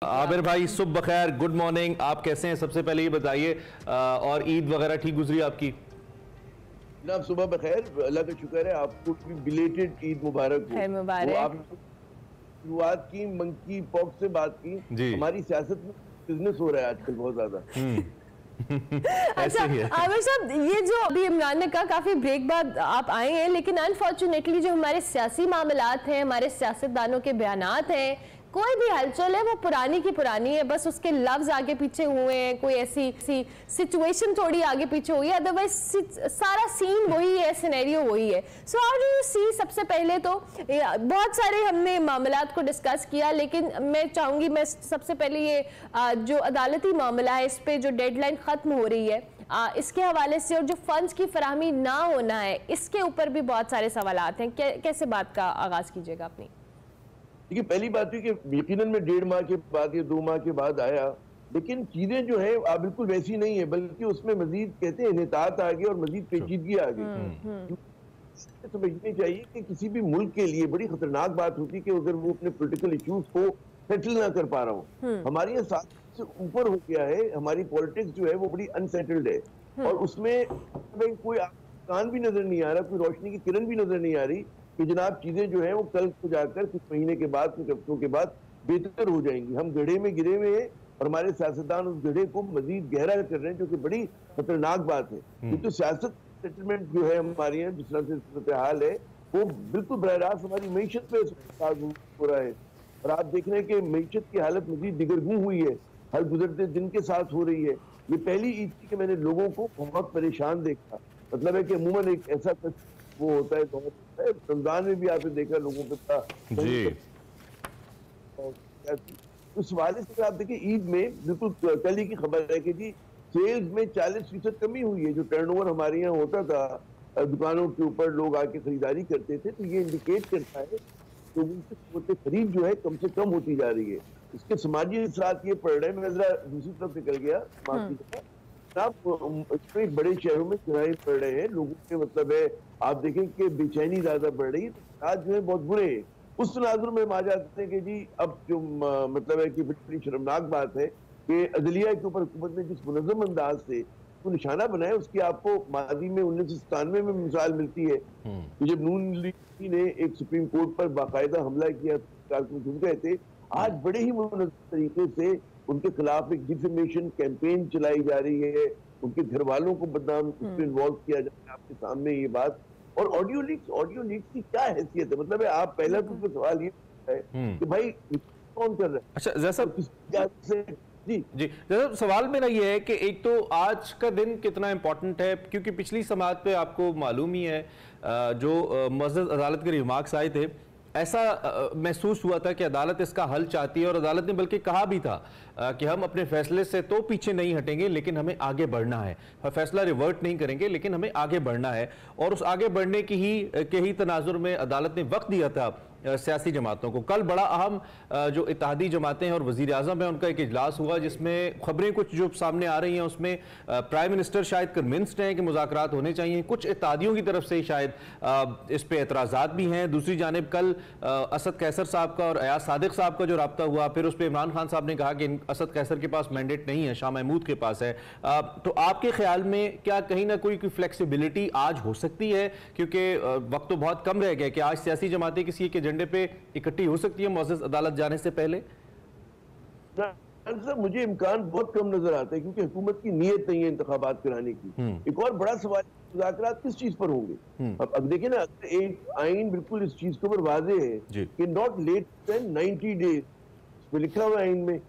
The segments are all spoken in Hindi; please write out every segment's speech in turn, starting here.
आबिर भाई सुबह बखैर, गुड मॉर्निंग। आप कैसे हैं? सबसे पहले ये बताइए, और ईद वगैरह ठीक गुजरी आपकी? जनाब सुबह बखैर, अल्लाह का शुक्र है। आपको भी बिलेटेड ईद मुबारक हो। वो आप शुरुआत की मंकी पॉक से बात की। जी। हमारी सियासत में बिजनेस हो रहा है आजकल बहुत ज्यादा। अच्छा आमिर साहब, ये जो अभी इमरान ने कहा काफी ब्रेक बाद आप आए हैं, लेकिन अनफॉर्चुनेटली जो हमारे सियासी मामलात हैं, हमारे सियासतदानों के बयानात हैं, कोई भी हलचल है वो पुरानी की पुरानी है, बस उसके लफ्ज आगे पीछे हुए हैं, कोई ऐसी सिचुएशन थोड़ी आगे पीछे हुई है, अदरवाइज सारा सीन वही है, सिनेरियो वही है। So how do you see? सबसे पहले तो बहुत सारे हमने मामलात को डिस्कस किया, लेकिन मैं चाहूंगी मैं सबसे पहले ये जो अदालती मामला है, इस पे जो डेडलाइन खत्म हो रही है, इसके हवाले से, और जो फंड्स की फराहमी ना होना है, इसके ऊपर भी बहुत सारे सवालात हैं। कैसे बात का आगाज कीजिएगा अपनी? देखिए, पहली बात है कि यकीनन में 1.5 माह के बाद या 2 माह के बाद आया, लेकिन चीजें जो है बिल्कुल वैसी नहीं है, बल्कि उसमें मजीद कहते हैं इन्हितात आ गई और मजीद पेचीदगी आ गई। समझनी चाहिए कि किसी भी मुल्क के लिए बड़ी खतरनाक बात होती है कि अगर वो अपने पॉलिटिकल इश्यूज को सेटल ना कर पा रहा हो। हमारे यहाँ 7 से ऊपर हो गया है, हमारी पॉलिटिक्स जो है वो बड़ी अनसेटल्ड है, और उसमें कोई कान भी नजर नहीं आ रहा, कोई रोशनी की किरण भी नजर नहीं आ रही कि जनाब चीजें जो है वो कल को जाकर कुछ महीने के बाद, कुछ हफ्तों के बाद बेहतर हो जाएंगी। हम गड्ढे में गिरे हुए हैं और हमारे सियासतदान उस गड्ढे को मजीद गहरा कर रहे हैं, जो कि बड़ी खतरनाक बात है। क्योंकि सियासत सेटलमेंट जो है हमारे यहाँ जिस तरह से सूरत हाल है, वो बिल्कुल बरह रास्त हमारी मीशत पे हो रहा है। और आप देख रहे हैं कि मीशत की हालत मजीद दिगरगू हुई है, हर गुजरते दिन के साथ हो रही है। ये पहली ईद थी कि मैंने लोगों को बहुत परेशान देखा। मतलब है कि अमूमन एक ऐसा वो होता है, रमजान में भी आपने देखा लोगों पे जी। उस वाले से आप देखिए, ईद में बिल्कुल कल ही की खबर है कि जी सेल्स में 40% कमी हुई है। जो टर्नओवर हमारे यहाँ होता था, दुकानों के ऊपर लोग आके खरीदारी करते थे, तो ये इंडिकेट करता है लोगों की खरीद जो है कम से कम होती जा रही है। इसके समाजी असरात ये पड़ रहे हैं। मैं जरा दूसरी तरफ निकल गया, बड़े शहरों में किराए पड़ रहे हैं लोगों के, मतलब है आप देखें कि बेचैनी ज्यादा बढ़ रही है, आज जो है बहुत बुरे हैं। उस तनाजुर में हम आ जाते हैं कि जी अब जो मतलब है कि बड़ी शर्मनाक बात है कि अदलिया के ऊपर हुकूमत ने जिस मुनज़्ज़म अंदाज से उसको निशाना बनाया, उसकी आपको माजी में 1997 में मिसाल मिलती है कि जब नून लीग ने एक सुप्रीम कोर्ट पर बाकायदा हमला किया, कारकुन झुक गए थे। आज बड़े ही मुनज़्ज़म तरीके से उनके खिलाफ एक डिफेमेशन कैंपेन चलाई जा रही है, उनके घर वालों को बदनाम उसमें इन्वॉल्व किया जा रहा है। आपके सामने ये बात, और ऑडियो लीक्स की क्या हैसियत है? मतलब है आप पहला तो सवाल ये है कि भाई कौन कर रहा है? अच्छा जैसा जी सवाल मेरा ये है कि एक तो आज का दिन कितना इंपॉर्टेंट है, क्योंकि पिछली समात पे आपको मालूम ही है जो मुअज़्ज़ज़ अदालत के रिमार्क्स आए थे, ऐसा महसूस हुआ था कि अदालत इसका हल चाहती है, और अदालत ने बल्कि कहा भी था कि हम अपने फैसले से तो पीछे नहीं हटेंगे, लेकिन हमें आगे बढ़ना है। फैसला रिवर्ट नहीं करेंगे, लेकिन हमें आगे बढ़ना है। और उस आगे बढ़ने के ही तनाजुर में अदालत ने वक्त दिया था सियासी जमातों को। कल बड़ा अहम जो इत्तेहादी जमातें हैं और वज़ीर आज़म है, उनका एक इजलास हुआ, जिसमें खबरें कुछ जो सामने आ रही हैं उसमें प्राइम मिनिस्टर शायद कन्विंस्ड हैं कि मुज़ाकरात होने चाहिए। कुछ इत्तेहादियों की तरफ से शायद इस पे एतराज़ात भी हैं। दूसरी जानिब कल असद कैसर साहब का और अयाज सादिक साहब का जो रब्ता हुआ, फिर उस पर इमरान खान साहब ने कहा कि असद कैसर के पास मैंडेट नहीं है, शाह महमूद के पास है। तो आपके ख्याल में क्या कहीं ना कोई फ्लेक्सिबिलिटी आज हो सकती है? क्योंकि वक्त तो बहुत कम रह गया कि आज सियासी जमातें किसी एक एजेंडे पे इकट्ठी हो सकती है मुअज़्ज़ज़ अदालत जाने से पहले। मुझे इम्कान बहुत कम नजर आता है, क्योंकि हुकूमत की नीयत नहीं है इंतखाबात कराने की। एक और बड़ा सवाल, मुज़ाकरात किस चीज पर होंगे? अब देखिए ना, एक आइन बिल्कुल इस चीज के ऊपर वाज़ेह है कि नॉट लेट देन 90 डेज लिखा हुआ आइन में।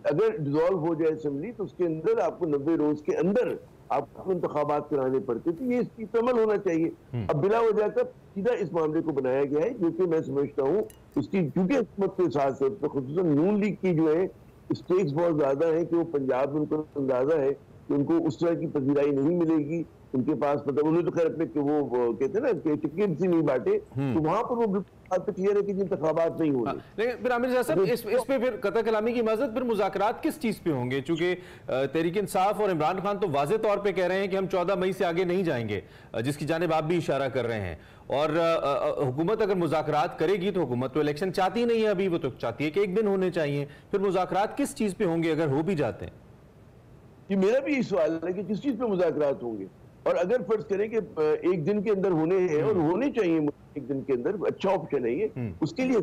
अगर डिसॉल्व हो जाए असेंबली तो उसके अंदर आपको 90 रोज के अंदर आपको इंतखाबात कराने पड़ते, तो ये इसकी अमल होना चाहिए। अब बिला वजह का सीधा इस मामले को बनाया गया है, जो कि मैं समझता हूँ उसकी, क्योंकि हुकूमत के साथ साथ खुसूसन नून लीग की जो है स्टेक्स बहुत ज्यादा है कि वो पंजाब में उनको अंदाजा है कि उनको उस तरह की पजीराई नहीं मिलेगी उनके पास मतलब उन्होंने तो खैर अपने वो कहते हैं ना कि टिकट ही नहीं बांटे, तो वहां पर वो बिल्कुल क्लियर है कि इंतखाबात नहीं होंगे। लेकिन फिर आमिर साहब इस पे फिर कतई कलामी की इजाजत, फिर मुज़ाकरात किस चीज पे होंगे? चूंकि तहरीक इंसाफ और इमरान खान तो वाज़े तौर पे कह रहे हैं कि हम 14 मई से आगे नहीं जाएंगे, जिसकी जानिब आप भी इशारा कर रहे हैं, और हुकूमत अगर मुज़ाकरात करेगी तो हुकूमत तो इलेक्शन चाहती नहीं है अभी, वो तो चाहती है कि एक दिन होने चाहिए। फिर मुज़ाकरात किस चीज पे होंगे अगर हो भी जाते हैं? कि मेरा भी यही सवाल है कि किस चीज पे मुज़ाकरात होंगे, और अगर फर्ज करें कि एक दिन के अंदर होने हैं और होने चाहिए एक दिन के अंदर, अच्छा ऑप्शन है ये, उसके लिए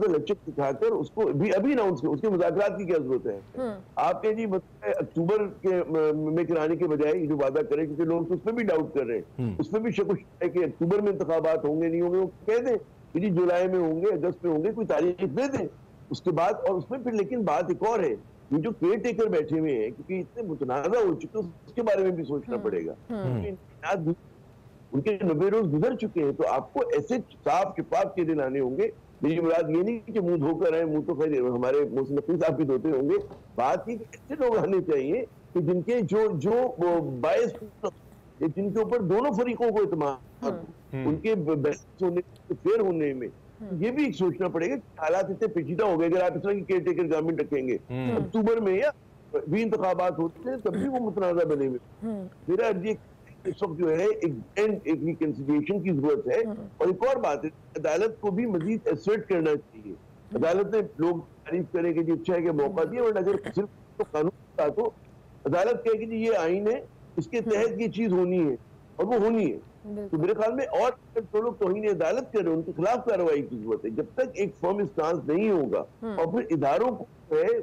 लचक दिखाकर उसको भी अभी अनाउंस कर, उसके मुज़ाकरात की क्या जरूरत है? आप कहें जी मतलब अक्टूबर के में कराने के बजाय जो वादा करें, क्योंकि लोग तो उसमें भी डाउट कर रहे हैं, उसमें भी शक है कि अक्टूबर में इंतखाबात होंगे नहीं होंगे, वो कह दें कि जी जुलाई में होंगे, अगस्त में होंगे, कोई तारीख दे दें उसके बाद। और उसमें फिर लेकिन बात एक और है, ये जो केयर टेकर बैठे हुए हैं, क्योंकि इतने मुतनाज़ा हो चुके हैं, उसके बारे में भी सोचना पड़ेगा। उनके 90 रोज गुजर चुके हैं, तो आपको ऐसे साफ शिफाफ के दिन आने होंगे। मेरी मुराद ये नहीं कि मुंह धोकर आए, मुंह तो खैर हमारे मोहसिन नकवी साहब भी धोते होंगे, बात ये ऐसे लोग आने चाहिए कि जिनके जो बायस, जिनके ऊपर दोनों फरीकों को इत्मीनान, उनके बहस होने, फेयर होने में ये भी सोचना पड़ेगा कि हालात इतने पेचीदा हो गए। अगर आप इस तरह की केयर टेकर गवर्नमेंट रखेंगे अक्टूबर में या भी इंतखाबात होते हैं, तब भी वो मुतनाज़ा बने हुए। मेरा अर्जी इस वक्त जो है एक रिकंसिलिएशन की जरूरत है। और एक और बात है, अदालत को भी मजीद एसर्ट करना चाहिए। अदालत ने लोग तारीफ करेंगे जी अच्छा है कि मौका दिया, वरना अगर सिर्फ तो कानून था तो अदालत कहेगी जी ये आइन है, इसके तहत ये चीज होनी है और वो होनी है। तो मेरे ख्याल में और जो लोग तौहीन अदालत कर रहे हैं उनके खिलाफ कार्रवाई की जरूरत है। जब तक एक फर्म स्टांस नहीं होगा, और फिर इदारों को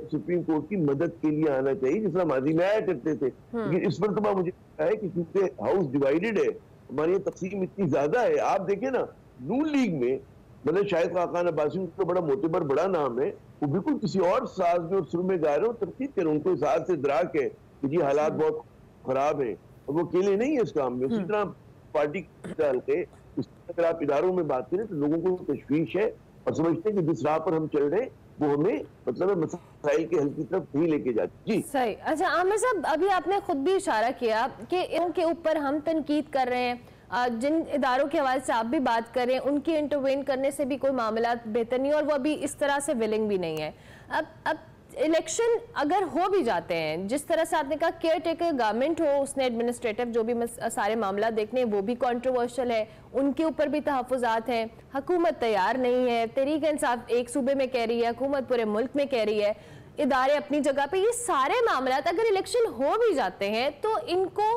सुप्रीम कोर्ट की मदद के लिए आना चाहिए, जिस तरह माजी में आया करते थे। लेकिन इस पर तो मुझे लगता है कि क्योंकि हाउस डिवाइडेड है, हमारी तकसीम इतनी ज्यादा है। आप देखें ना, नून लीग में मतलब शाहिद खाकान अब्बासी उनका बड़ा मोतबर बड़ा नाम है, वो बिल्कुल किसी और साज में और सुर में गा रहे हो, तरकीब करें, उनको इस हाथ से दराक है कि जी हालात बहुत खराब है, और वो अकेले नहीं है इस काम में। उसी तरह पार्टी डाल के अगर आप इदारों में बात करें तो लोगों को तशवीश है और समझते हैं कि जिस राह पर हम चल रहे हैं वो हमें मतलब मसाइल के हल की तरफ नहीं लेके जाती। जी सही। अच्छा आमिर साहब, अभी आपने खुद भी इशारा किया कि इनके ऊपर हम तनकीद कर रहे हैं, जिन इदारों के हवाले से आप भी बात कर रहे हैं उनकी इंटरवेन करने से भी कोई मामला बेहतर नहीं, और वो अभी इस तरह से विलिंग भी नहीं है। अब इलेक्शन अगर हो भी जाते हैं, जिस तरह से आपने कहा केयर टेकर गवर्नमेंट हो, उसने एडमिनिस्ट्रेटिव जो भी सारे मामला देखने हैं वो भी कंट्रोवर्शियल है, उनके ऊपर भी तहफ़्फ़ुज़ात हैं, हुकूमत तैयार नहीं है, तहरीक इंसाफ एक सूबे में कह रही है, हुकूमत पूरे मुल्क में कह रही है, इदारे अपनी जगह पे, ये सारे मामला अगर इलेक्शन हो भी जाते हैं तो इनको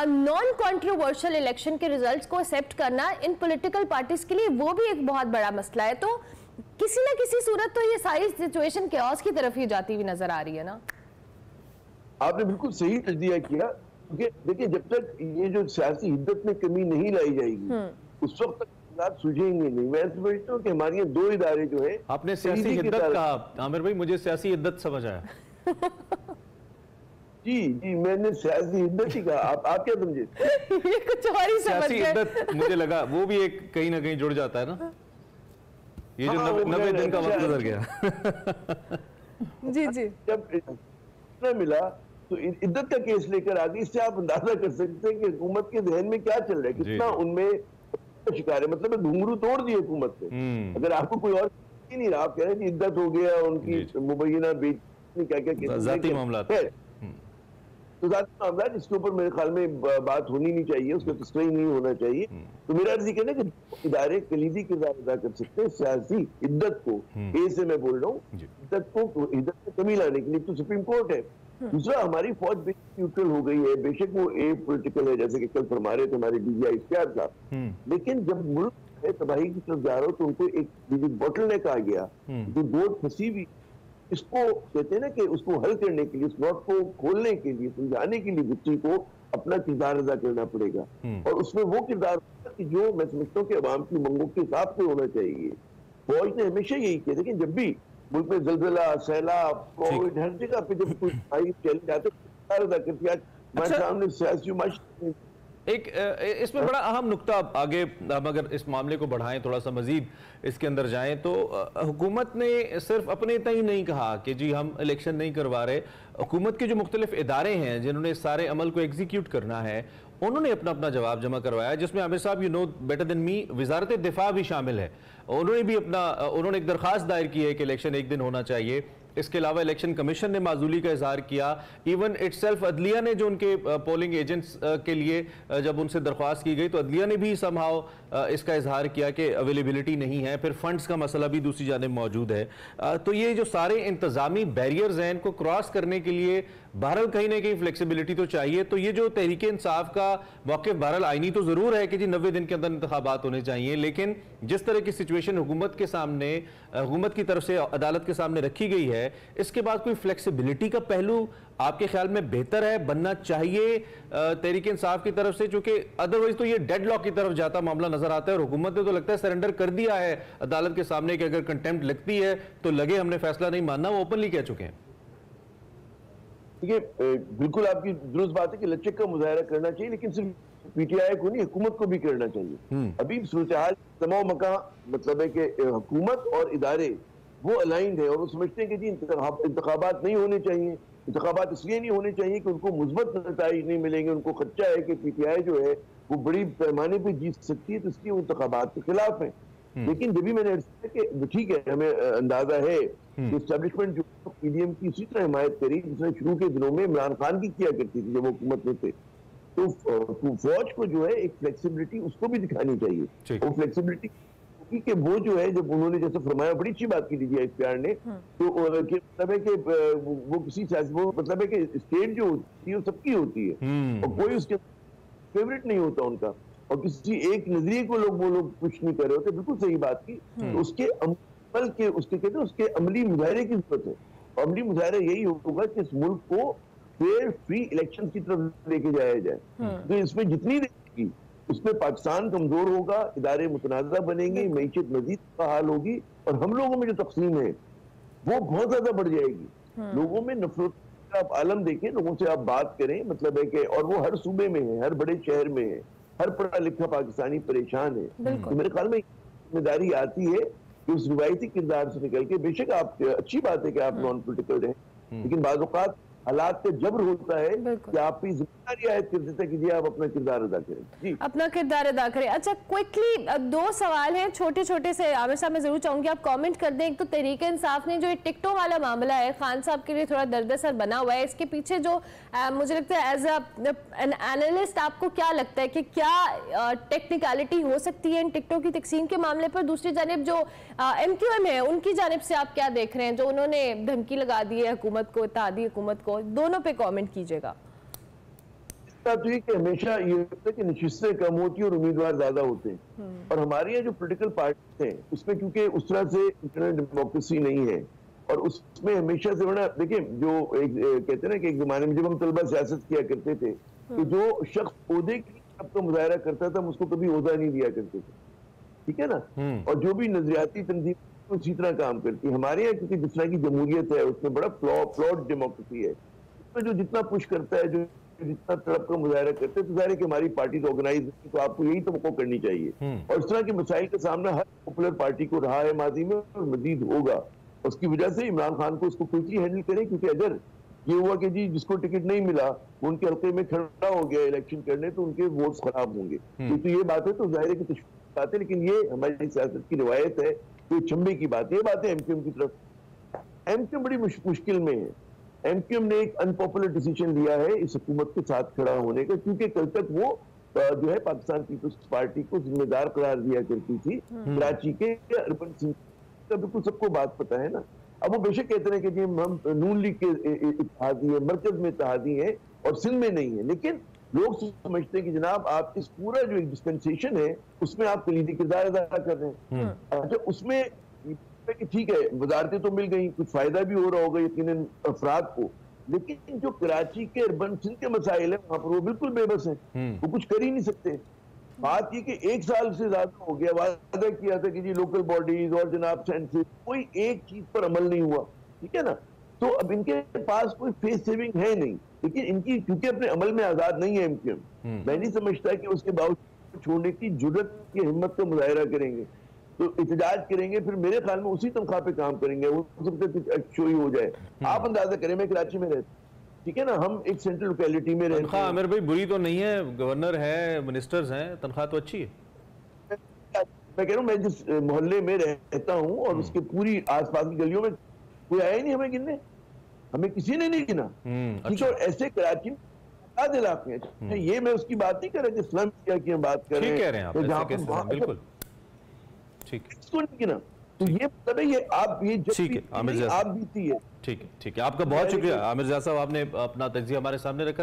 नॉन कंट्रोवर्शियल इलेक्शन के रिजल्ट्स को एक्सेप्ट करना इन पॉलिटिकल पार्टीज के लिए वो भी एक बहुत बड़ा मसला है। तो किसी न किसी सूरत तो ये सारी सिचुएशन केओस की तरफ ही जाती हुई नजर आ रही है ना। आपने बिल्कुल सही तजदिया किया, क्योंकि देखिए जब तक ये जो सियासी हिद्दत में कमी नहीं लाई जाएगी उस वक्त तक हालात सुझेंगे नहीं। मैं समझता हूँ कि हमारे यहाँ दो इदारे जो है। आपने सियासी हिद्दत कहा आमिर भाई, मुझे सियासी हिद्दत समझ आया। जी जी मैंने सियासी हिद्दत ही कहा, आप क्या समझे? ये कुछ और ही समझ गए। हिद्दत मुझे लगा वो भी एक कहीं ना कहीं जुड़ जाता है ना, ये जो 90 दिन का वक्त गुजर गया। जी जी जब इतना मिला तो इद्दत का केस लेकर आ गई। इससे आप अंदाजा कर सकते हैं कि हुकूमत के जहन में क्या चल रहा है, कितना उनमें शिकार है। मतलब घुंघरू तोड़ दिए हुकूमत ने। अगर आपको कोई और नहीं रहा, आप कह रहे हैं कि इद्दत हो गया, उनकी मुबैना बेच क्या क्या जाती मामला है, तो जाती मामला जिसके ऊपर मेरे ख्याल में बात होनी नहीं चाहिए, उसका तस्करी नहीं होना चाहिए। तो मेरा अर्जी कहना है कि इदारे कलीदी किरदार अदा कर सकते हैं सियासी इद्दत को, ए से मैं बोल रहा हूँ, इद्दत में कमी लाने के लिए तो सुप्रीम कोर्ट है। दूसरा, हमारी फौज बेशक न्यूट्रल हो गई है, बेशक वो ए पॉलिटिकल है, जैसे कि कल फरमा रहे थे हमारे डीजीआई इख्तियार साहब, लेकिन जब मुल्क तबाही की तरफ जा रहा हो तो उनको एक बॉटलनेक आ गया, जो बोर्ड फंसी हुई, इसको कहते हैं ना कि उसको हल करने के लिए, उस नॉट को खोलने के लिए, समझाने के लिए बच्ची को अपना किरदार अदा करना पड़ेगा। और उसमें वो किरदार कि जो मैं समझता हूँ कि अवाम की मंगों के हिसाब से होना चाहिए। फौज ने हमेशा यही किया, लेकिन जब भी मुल्क में जलजला, सैलाब, कोविड, हर जगह पे जब कोई चल जाते अदा करती है। हमारे सामने सियासी एक इसमें बड़ा अहम नुक्ता आगे हम अगर इस मामले को बढ़ाएं, थोड़ा सा मजीद इसके अंदर जाएं, तो हुकूमत ने सिर्फ अपने तय ही नहीं कहा कि जी हम इलेक्शन नहीं करवा रहे। हुकूमत के जो मुख्तलिफ इदारे हैं जिन्होंने सारे अमल को एग्जीक्यूट करना है, उन्होंने अपना अपना जवाब जमा करवाया, जिसमें आमिर साहब you know better than me वजारत दिफा भी शामिल है। उन्होंने भी उन्होंने एक दरखास्त दायर की है कि इलेक्शन एक दिन होना चाहिए। इसके अलावा इलेक्शन कमीशन ने माजूली का इजहार किया। इवन इटसेल्फ अदलिया ने जो उनके पोलिंग एजेंट्स के लिए जब उनसे दरख्वास्त की गई तो अदलिया ने भी समहाउ इसका इजहार किया कि अवेलेबिलिटी नहीं है। फिर फंड्स का मसला भी दूसरी जानिब मौजूद है। तो ये जो सारे इंतजामी बैरियर्स हैं, इनको क्रॉस करने के लिए बहरहाल कहीं ना कहीं फ्लेक्सिबिलिटी तो चाहिए। तो ये जो तहरीक इंसाफ का मौक़िफ़ बहरहाल आईनी तो ज़रूर है कि जी 90 दिन के अंदर इंतखाबात होने चाहिए, लेकिन जिस तरह की सिचुएशन हुकूमत के सामने, हुकूमत की तरफ से अदालत के सामने रखी गई है, इसके बाद कोई फ्लेक्सिबिलिटी का पहलू आपके ख्याल में बेहतर है, बनना चाहिए तहरीक इंसाफ की तरफ से? चूंकि अदरवाइज तो ये डेडलॉक की तरफ जाता मामला नजर आता है और हुकूमत ने तो लगता है सरेंडर कर दिया है अदालत के सामने कि अगर कंटेम्प्ट लगती है तो लगे हमने फैसला नहीं मानना, वो ओपनली कह चुके हैं। देखिए, बिल्कुल आपकी दुरुस्त बात है कि लचक का मुजाहरा करना चाहिए, लेकिन सिर्फ पीटीआई को नहीं, हुकूमत को भी करना चाहिए। अभी सूरत हाल तमाम मका मतलब है कि हुकूमत और इदारे वो अलाइंड है और वो समझते हैं कि जी इंतखाबात नहीं होने चाहिए। इंतखाबात इसलिए नहीं होने चाहिए कि उनको मुस्बत नताइज नहीं मिलेंगे, उनको खदशा है कि पीटीआई जो है वो बड़ी पैमाने पर जीत सकती है, तो इसलिए वो इंतखाबात के खिलाफ है। लेकिन जब भी मैंने कि ठीक है, हमें अंदाजा है कि एस्टेब्लिशमेंट जो पीडीएम की उसी तरह हिमायत करी जिसने शुरू के दिनों में इमरान खान की किया करती थी जब वो हुकूमत में थे। तो फौज को जो है एक फ्लेक्सिबिलिटी उसको भी दिखानी चाहिए। वो फ्लेक्सिबिलिटी कि वो जो है, जब उन्होंने जैसे फरमाया, बड़ी अच्छी बात की डीजीआई IPR ने, तो मतलब है कि वो किसी वो मतलब है कि स्टेट जो होती है वो सबकी होती है और कोई उसके फेवरेट नहीं होता उनका, और किसी एक नजरिए को वो लोग कुछ नहीं कर रहे होते। बिल्कुल सही बात की। तो उसके अमल के उसके कहते हैं उसके अमली मुजाहरे की जरूरत है, और अमली मुजाहरा यही होगा कि इस मुल्क को फेयर फ्री इलेक्शन की तरफ लेके जाया जाए। तो इसमें जितनी रहेगी उसमें पाकिस्तान कमजोर होगा, इदारे मुतनाज़ा बनेंगे, मईशत मजीद बहाल होगी, और हम लोगों में जो तकसीम है वो बहुत ज्यादा बढ़ जाएगी। लोगों में नफरत का आप आलम देखें, लोगों से आप बात करें, मतलब है कि, और वो हर सूबे में है, हर बड़े शहर में है, हर पढ़ा लिखा पाकिस्तानी परेशान है। तो मेरे ख्याल में जिम्मेदारी आती है कि उस रिवायती किरदार से निकल के, बेशक आप अच्छी बात है कि आप नॉन पोलिटिकल हैं, लेकिन बाज़ औक़ात हालात पे जबर होता है कि आप भी जिम्मेदारी आयद कर देते हैं कि जी आप अपना किरदार अदा करें। जी, अपना किरदार अदा करें। अच्छा, क्विकली दो सवाल हैं छोटे छोटे से, आमिर साहब मैं जरूर चाहूंगी आप कमेंट कर दें। एक तो तहरीक इंसाफ ने जो टिकटों वाला मामला है, खान साहब के लिए थोड़ा दर्द-असर बना हुआ है, इसके पीछे जो मुझे लगता है एज एन एनालिस्ट आपको क्या लगता है कि क्या टेक्निकलिटी हो सकती है इन टिकटों की तकसीम के मामले पर? दूसरी जानिब जो MQM है उनकी जानिब से आप क्या देख रहे हैं, जो उन्होंने धमकी लगा दी है हुकूमत को, इत्तेहादी हुकूमत को? दोनों पे कमेंट कीजिएगा। हमेशा ये होता है कि नशिस्तें कम होती है और उम्मीदवार ज्यादा होते हैं, और हमारे यहाँ जो पॉलिटिकल पार्टी हैं उसमें क्योंकि उस तरह से इंटरनल डेमोक्रेसी नहीं है, और उसमें हमेशा से बड़ा, देखिए जो एक कहते हैं ना कि एक जमाने में जब हम तलबा सियासत किया करते थे तो जो शख्स ओहदे की आपका मुजाहरा करता था हम उसको कभी ओहदा नहीं दिया करते थे, ठीक है ना। और जो भी नजरियाती तंजीम उसी तरह काम करती है। हमारे यहाँ क्योंकि जिस तरह की जमहूरियत है उसमें बड़ा फ्लॉड डेमोक्रेसी है, उसमें जो जितना पुश करता है, जो जितना तड़प का मुजाहरा करते हैं, तो जाहिर है कि हमारी पार्टी ऑर्गेनाइज है, तो आपको यही तो करनी चाहिए। और इस तरह के मसाइल का सामना हर पॉपुलर पार्टी को रहा है माजी में और मजीद होगा। उसकी वजह से इमरान खान को इसको क्विकली हैंडल करें, क्योंकि अगर ये हुआ कि जी जिसको टिकट नहीं मिला वो उनके हल्के में खड़ा हो गया इलेक्शन करने, तो उनके वोट्स खराब होंगे। तो ये बात है, तो जाहिर है कि तशवीश बात है, लेकिन ये हमारी सियासत की रिवायत है, तो चंबे की बात है। ये बात है MQM की तरफ। MQM बड़ी मुश्किल में है। MQM ने एक अनपॉपुलर डिसीजन लिया है इस हुकूमत के साथ खड़ा होने का, क्योंकि कल तक वो जो है पाकिस्तान पीपल्स पार्टी को जिम्मेदार करार दिया करती थी कराची के अर्बन सिंह का, बिल्कुल सबको बात पता है ना। अब वो बेशक कहते हैं कि जी हम नून लीग के इत्तेहादी है, मरकज में इत्तेहादी है और सिंध में नहीं है, लेकिन लोग समझते हैं कि जनाब आप इस पूरा जो एक डिस्पेंसेशन है उसमें आप कलीदी किरदार अदा कर रहे हैं। अच्छा, उसमें कि ठीक है वजारतें तो मिल गई, कुछ फायदा भी हो रहा होगा यकीनन अफराद को, लेकिन जो कराची के अर्बन सिंध के मसाइल है वहां पर वो बिल्कुल बेबस है, वो कुछ कर ही नहीं सकते। बात ये कि 1 साल से ज्यादा हो गया, वादा किया था कि जी लोकल बॉडीज और जनाब सेंसस, कोई एक चीज पर अमल नहीं हुआ, ठीक है ना। तो अब इनके पास कोई फेस सेविंग है नहीं, लेकिन इनकी क्योंकि अपने अमल में आजाद नहीं है MQM, मैं नहीं समझता कि उसके बावजूद छोड़ने की जुर्रत की हिम्मत का मुजाहरा करेंगे, तो एहतजाज करेंगे, फिर मेरे ख्याल में उसी तनख्वाह पे काम करेंगे, वो सबसे शो ही हो जाए। आप अंदाजा करें, मैं कराची में रहता ठीक है ना, हम एक सेंट्रल लोकेलिटी में रहते तनख्वाह हैं। आमिर भाई बुरी तो नहीं है, गवर्नर है, मिनिस्टर्स हैं, तनख्वाह तो अच्छी है। मैं कह रहा हूँ, मैं जिस मोहल्ले में रहता हूँ और उसके पूरी आसपास की गलियों में कोई आया ही नहीं हमें गिनने, हमें किसी ने नहीं गिना। ठीक है, और ऐसे कराची में आधे इलाके हैं, ये मैं उसकी बात नहीं कर रहा कि स्लम एरिया की हम बात कर रहे हैं, ठीक कह रहे हैं आप, तो जहाँ ऐसे केसेस हैं, बिल्कुल ठीक है, इसको नहीं गिना, तो ये मतलब है ये आप ये जब ठीक है, आमिर ज़िया आप बीती है। ठीक है, ठीक है, आपका बहुत शुक्रिया आमिर ज़िया साहब, आपने अपना तज्जिया हमारे सामने रखा।